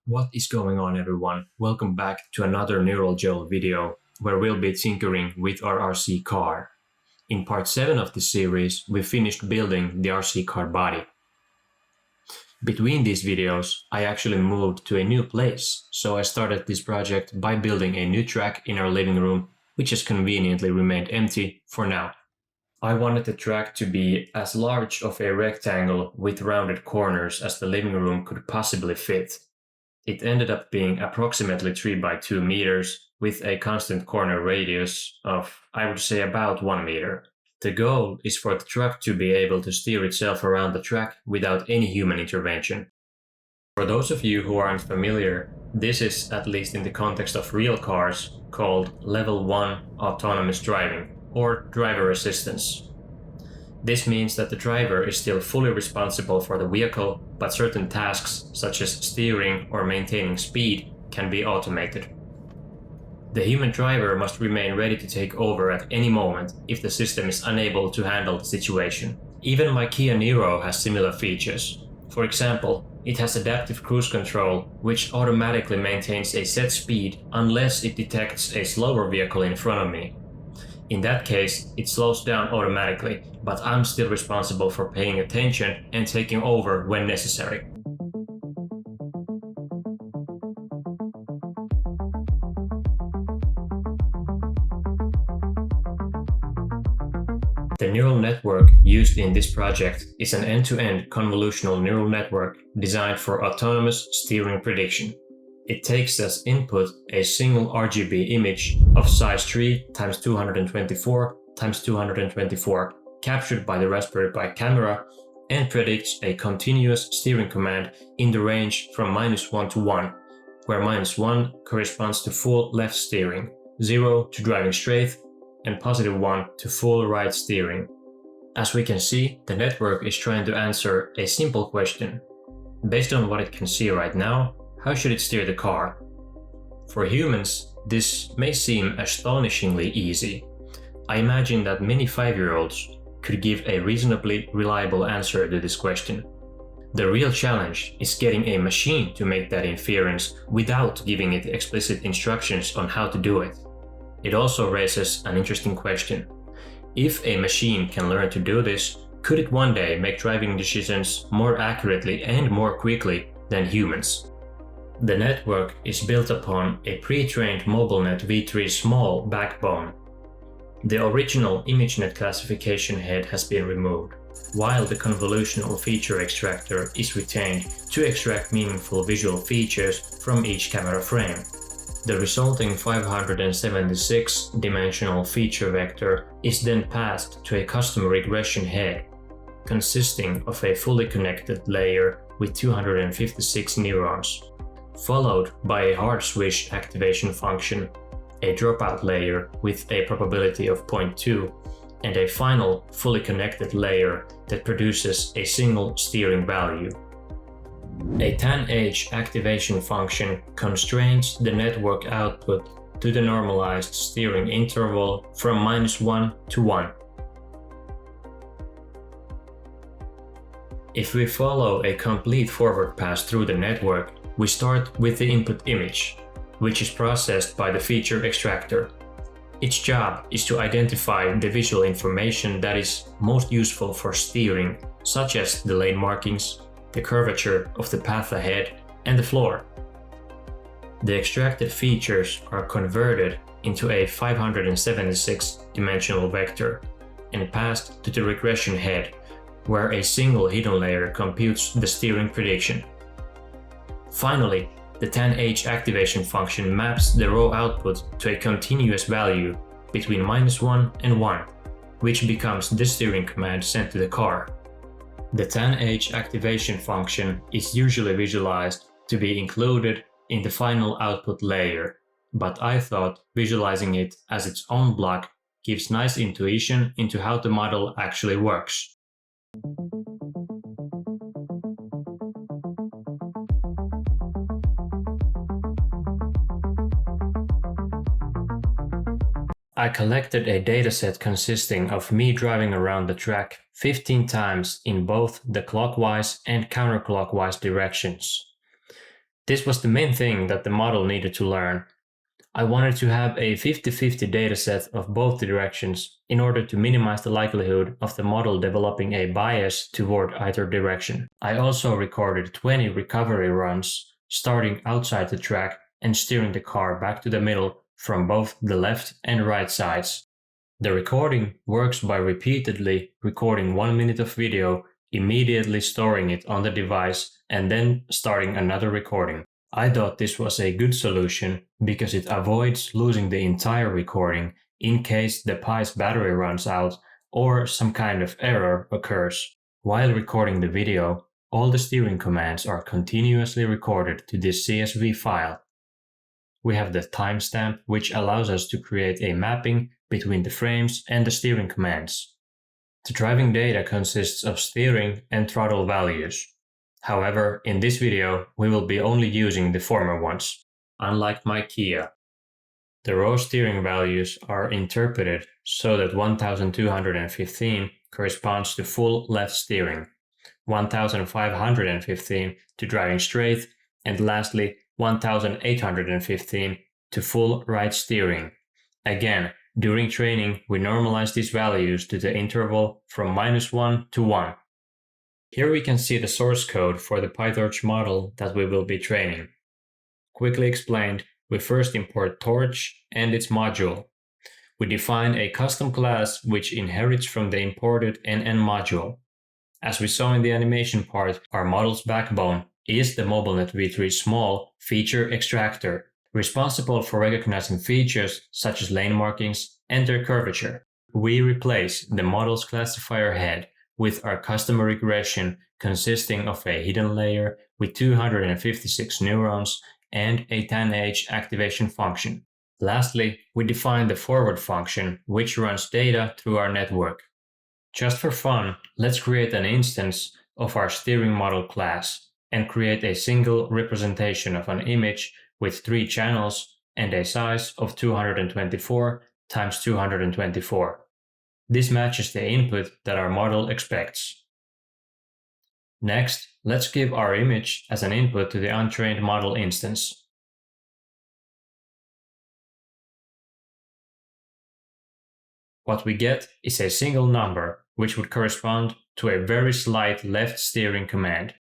What is going on, everyone? Welcome back to another Neural Gel video where we'll be tinkering with our RC car. In part 7 of this series, we finished building the RC car body. Between these videos, I actually moved to a new place, so I started this project by building a new track in our living room, which has conveniently remained empty for now. I wanted the track to be as large of a rectangle with rounded corners as the living room could possibly fit. It ended up being approximately 3 by 2 meters with a constant corner radius of, I would say, about 1 meter. The goal is for the truck to be able to steer itself around the track without any human intervention. For those of you who aren't familiar, this is, at least in the context of real cars, called Level 1 autonomous driving, or driver assistance. This means that the driver is still fully responsible for the vehicle, but certain tasks, such as steering or maintaining speed, can be automated. The human driver must remain ready to take over at any moment if the system is unable to handle the situation. Even my Kia Niro has similar features. For example, it has adaptive cruise control, which automatically maintains a set speed unless it detects a slower vehicle in front of me. In that case, it slows down automatically, but I'm still responsible for paying attention and taking over when necessary. The neural network used in this project is an end-to-end convolutional neural network designed for autonomous steering prediction. It takes as input a single RGB image of size 3 x 224 x 224 captured by the Raspberry Pi camera and predicts a continuous steering command in the range from -1 to 1, where -1 corresponds to full left steering, 0 to driving straight, and +1 to full right steering. As we can see, the network is trying to answer a simple question. Based on what it can see right now, how should it steer the car? For humans, this may seem astonishingly easy. I imagine that many 5-year-olds could give a reasonably reliable answer to this question. The real challenge is getting a machine to make that inference without giving it explicit instructions on how to do it. It also raises an interesting question. If a machine can learn to do this, could it one day make driving decisions more accurately and more quickly than humans? The network is built upon a pre-trained MobileNet v3 small backbone. The original ImageNet classification head has been removed, while the convolutional feature extractor is retained to extract meaningful visual features from each camera frame. The resulting 576-dimensional feature vector is then passed to a custom regression head, consisting of a fully connected layer with 256 neurons, followed by a hard switch activation function, a dropout layer with a probability of 0.2, and a final fully connected layer that produces a single steering value. A tanh activation function constrains the network output to the normalized steering interval from -1 to 1. If we follow a complete forward pass through the network, we start with the input image, which is processed by the feature extractor. Its job is to identify the visual information that is most useful for steering, such as the lane markings, the curvature of the path ahead, and the floor. The extracted features are converted into a 576-dimensional vector and passed to the regression head, where a single hidden layer computes the steering prediction. Finally, the tanh activation function maps the raw output to a continuous value between -1 and 1, which becomes the steering command sent to the car. The tanh activation function is usually visualized to be included in the final output layer, but I thought visualizing it as its own block gives nice intuition into how the model actually works. I collected a dataset consisting of me driving around the track 15 times in both the clockwise and counterclockwise directions. This was the main thing that the model needed to learn. I wanted to have a 50-50 dataset of both directions in order to minimize the likelihood of the model developing a bias toward either direction. I also recorded 20 recovery runs, starting outside the track and steering the car back to the middle from both the left and right sides. The recording works by repeatedly recording 1 minute of video, immediately storing it on the device, and then starting another recording. I thought this was a good solution because it avoids losing the entire recording in case the Pi's battery runs out or some kind of error occurs. While recording the video, all the steering commands are continuously recorded to this CSV file. We have the timestamp, which allows us to create a mapping between the frames and the steering commands. The driving data consists of steering and throttle values. However, in this video, we will be only using the former ones, unlike my Kia. The raw steering values are interpreted so that 1215 corresponds to full left steering, 1515 to driving straight, and lastly 1815 to full right steering. Again, during training, we normalize these values to the interval from -1 to 1. Here we can see the source code for the PyTorch model that we will be training. Quickly explained, we first import Torch and its module. We define a custom class which inherits from the imported NN module. As we saw in the animation part, our model's backbone is the MobileNet v3 small feature extractor, responsible for recognizing features such as lane markings and their curvature. We replace the model's classifier head with our customer regression consisting of a hidden layer with 256 neurons and a tanh activation function. Lastly, we define the forward function, which runs data through our network. Just for fun, let's create an instance of our steering model class and create a single representation of an image with 3 channels and a size of 224 times 224. This matches the input that our model expects. Next, let's give our image as an input to the untrained model instance. What we get is a single number, which would correspond to a very slight left steering command.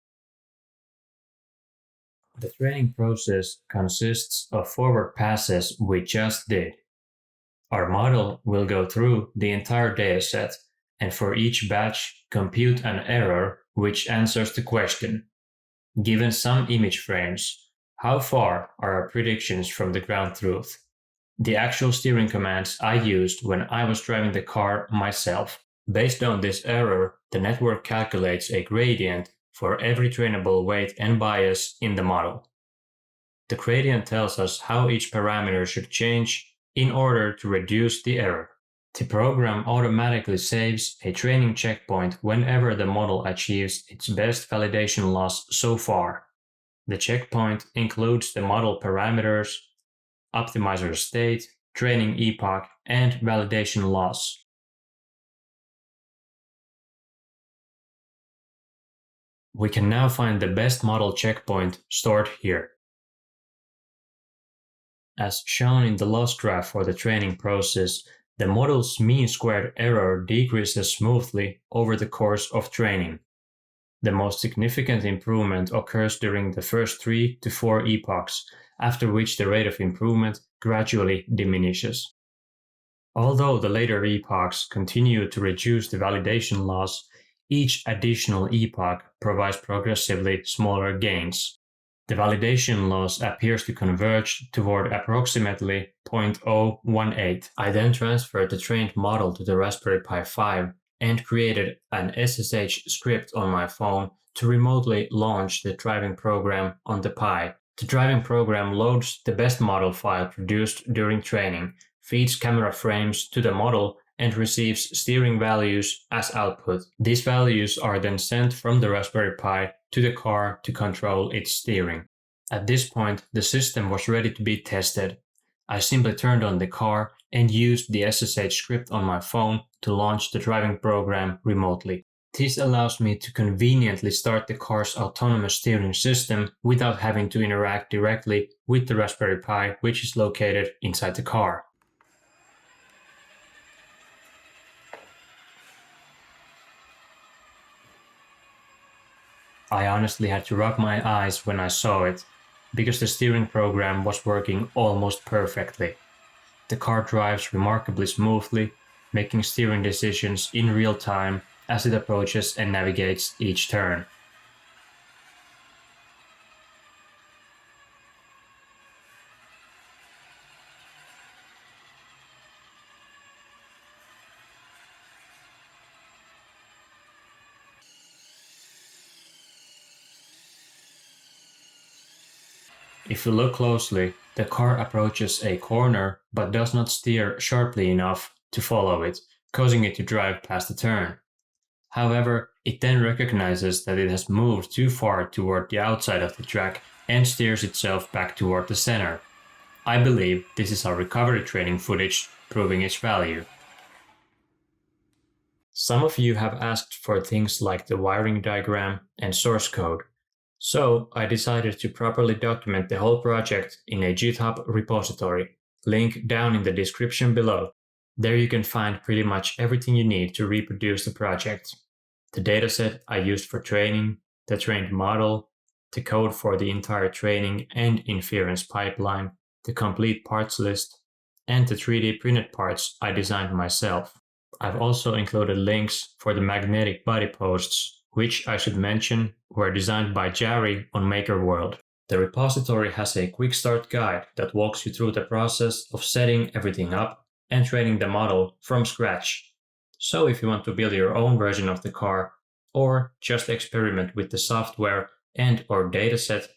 The training process consists of forward passes we just did. Our model will go through the entire dataset and for each batch compute an error which answers the question. Given some image frames, how far are our predictions from the ground truth? The actual steering commands I used when I was driving the car myself. Based on this error, the network calculates a gradient for every trainable weight and bias in the model. The gradient tells us how each parameter should change in order to reduce the error. The program automatically saves a training checkpoint whenever the model achieves its best validation loss so far. The checkpoint includes the model parameters, optimizer state, training epoch, and validation loss. We can now find the best model checkpoint stored here. As shown in the loss graph for the training process, the model's mean squared error decreases smoothly over the course of training. The most significant improvement occurs during the first 3 to 4 epochs, after which the rate of improvement gradually diminishes. Although the later epochs continue to reduce the validation loss, each additional epoch provides progressively smaller gains. The validation loss appears to converge toward approximately 0.018. I then transferred the trained model to the Raspberry Pi 5 and created an SSH script on my phone to remotely launch the driving program on the Pi. The driving program loads the best model file produced during training, feeds camera frames to the model, and receives steering values as output. These values are then sent from the Raspberry Pi to the car to control its steering. At this point, the system was ready to be tested. I simply turned on the car and used the SSH script on my phone to launch the driving program remotely. This allows me to conveniently start the car's autonomous steering system without having to interact directly with the Raspberry Pi, which is located inside the car. I honestly had to rub my eyes when I saw it, because the steering program was working almost perfectly. The car drives remarkably smoothly, making steering decisions in real time as it approaches and navigates each turn. If you look closely, the car approaches a corner but does not steer sharply enough to follow it, causing it to drive past the turn. However, it then recognizes that it has moved too far toward the outside of the track and steers itself back toward the center. I believe this is our recovery training footage proving its value. Some of you have asked for things like the wiring diagram and source code, so I decided to properly document the whole project in a GitHub repository, link down in the description below. There you can find pretty much everything you need to reproduce the project. The dataset I used for training, the trained model, the code for the entire training and inference pipeline, the complete parts list, and the 3D printed parts I designed myself. I've also included links for the magnetic body posts, which I should mention were designed by Jari on MakerWorld. The repository has a quick start guide that walks you through the process of setting everything up and training the model from scratch. So if you want to build your own version of the car, or just experiment with the software and/or dataset,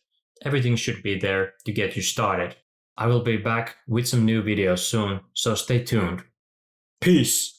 everything should be there to get you started. I will be back with some new videos soon, so stay tuned. Peace!